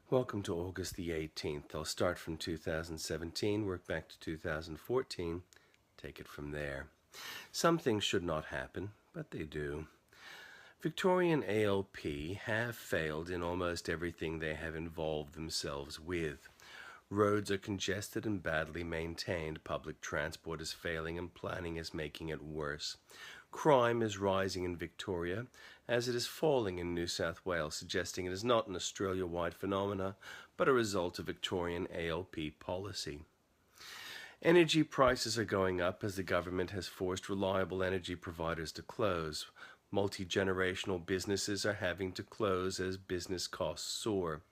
Welcome to August the 18th. I'll start from 2017, work back to 2014, take it from there. Some things should not happen, but they do. Victorian ALP have failed in almost everything they have involved themselves with. Roads are congested and badly maintained, public transport is failing, and planning is making it worse. Crime is rising in Victoria, as it is falling in New South Wales, suggesting it is not an Australia-wide phenomena, but a result of Victorian ALP policy. Energy prices are going up as the government has forced reliable energy providers to close. Multi-generational businesses are having to close as business costs soar.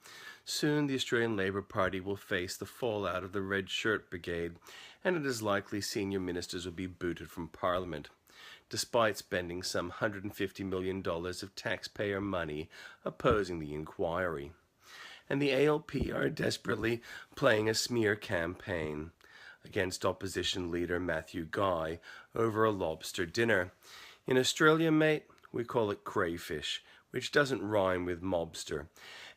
Soon the Australian Labor Party will face the fallout of the Red Shirt Brigade, and it is likely senior ministers will be booted from Parliament, despite spending some $150 million of taxpayer money opposing the inquiry. And the ALP are desperately playing a smear campaign against opposition leader Matthew Guy over a lobster dinner. In Australia, mate, we call it crayfish, which doesn't rhyme with mobster.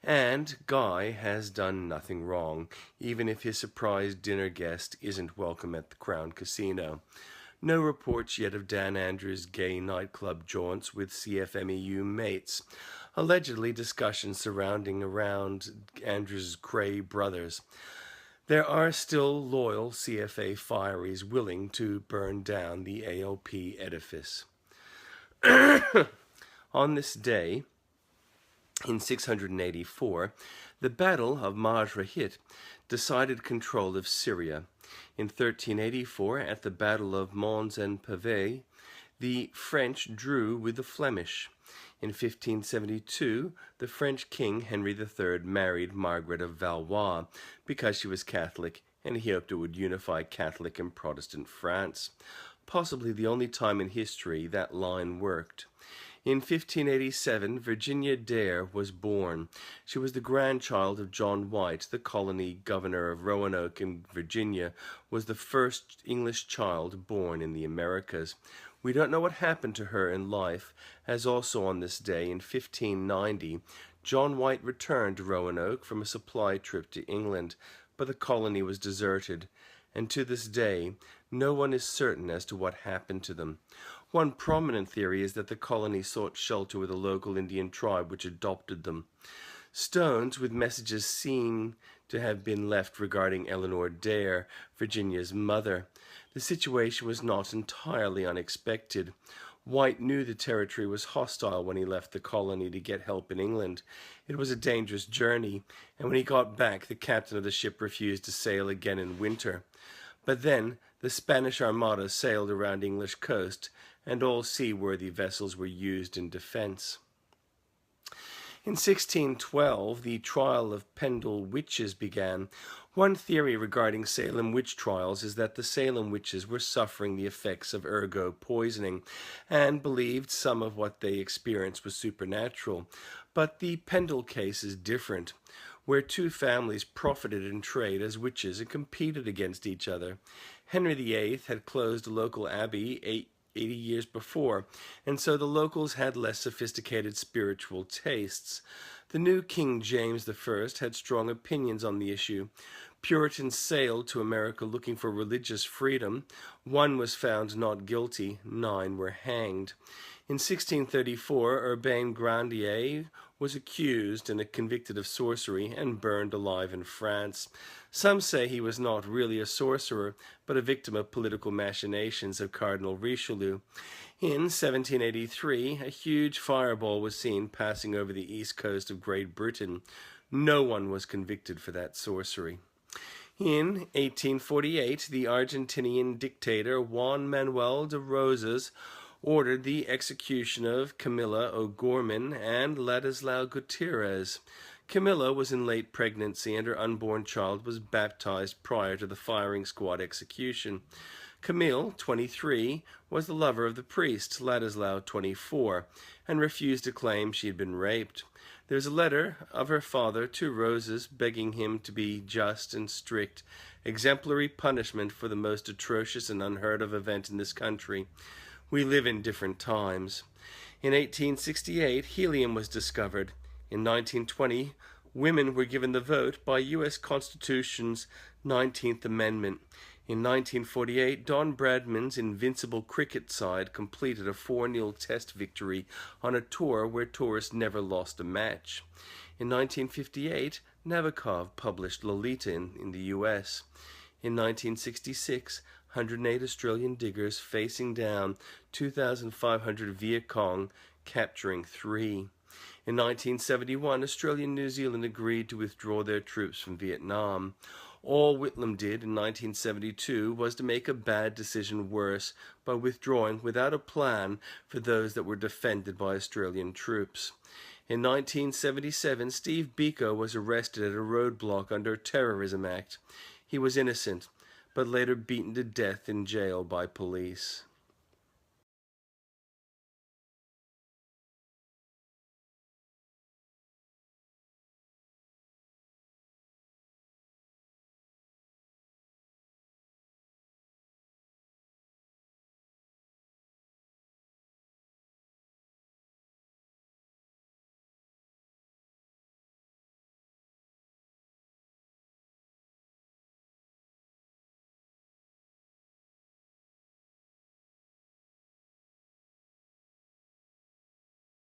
And Guy has done nothing wrong, even if his surprise dinner guest isn't welcome at the Crown Casino. No reports yet of Dan Andrews' gay nightclub jaunts with CFMEU mates. Allegedly discussions surrounding around Andrews Cray brothers. There are still loyal CFA firies willing to burn down the ALP edifice. On this day, in 684, the Battle of Majrahit decided control of Syria. In 1384, at the Battle of Mons and Pavie, the French drew with the Flemish. In 1572, the French king Henry III married Margaret of Valois because she was Catholic, and he hoped it would unify Catholic and Protestant France. Possibly the only time in history that line worked. In 1587, Virginia Dare was born. She was the grandchild of John White, the colony governor of Roanoke in Virginia, was the first English child born in the Americas. We don't know what happened to her in life, as also on this day in 1590, John White returned to Roanoke from a supply trip to England, but the colony was deserted, and to this day, no one is certain as to what happened to them. One prominent theory is that the colony sought shelter with a local Indian tribe which adopted them. Stones with messages seem to have been left regarding Eleanor Dare, Virginia's mother. The situation was not entirely unexpected. White knew the territory was hostile when he left the colony to get help in England. It was a dangerous journey, and when he got back, the captain of the ship refused to sail again in winter. But then the Spanish Armada sailed around English coast, and all seaworthy vessels were used in defense. In 1612, the trial of Pendle witches began. One theory regarding Salem witch trials is that the Salem witches were suffering the effects of ergo poisoning and believed some of what they experienced was supernatural. But the Pendle case is different, where two families profited in trade as witches and competed against each other. Henry VIII had closed a local abbey 80 years before, and so the locals had less sophisticated spiritual tastes. The new King James I had strong opinions on the issue. Puritans sailed to America looking for religious freedom. One was found not guilty, 9 were hanged. In 1634, Urbain Grandier was accused and convicted of sorcery and burned alive in France. Some say he was not really a sorcerer, but a victim of political machinations of Cardinal Richelieu. In 1783, a huge fireball was seen passing over the east coast of Great Britain. No one was convicted for that sorcery. In 1848, the Argentinian dictator Juan Manuel de Rosas ordered the execution of Camila O'Gorman and Ladislao Gutierrez. Camilla was in late pregnancy and her unborn child was baptized prior to the firing squad execution. Camille, 23, was the lover of the priest, Ladislao, 24, and refused to claim she had been raped. There's a letter of her father to Rosas begging him to be just and strict, exemplary punishment for the most atrocious and unheard of event in this country. We live in different times. In 1868, helium was discovered. In 1920, Women were given the vote by U.S. Constitution's 19th Amendment. In 1948, Don Bradman's invincible cricket side completed a 4-0 Test victory on a tour where tourists never lost a match. In 1958, Nabokov published Lolita in the U.S. In 1966, 108 Australian diggers facing down 2,500 Viet Cong, capturing 3. In 1971, Australia and New Zealand agreed to withdraw their troops from Vietnam. All Whitlam did in 1972 was to make a bad decision worse by withdrawing without a plan for those that were defended by Australian troops. In 1977, Steve Biko was arrested at a roadblock under a Terrorism Act. He was innocent, but later beaten to death in jail by police.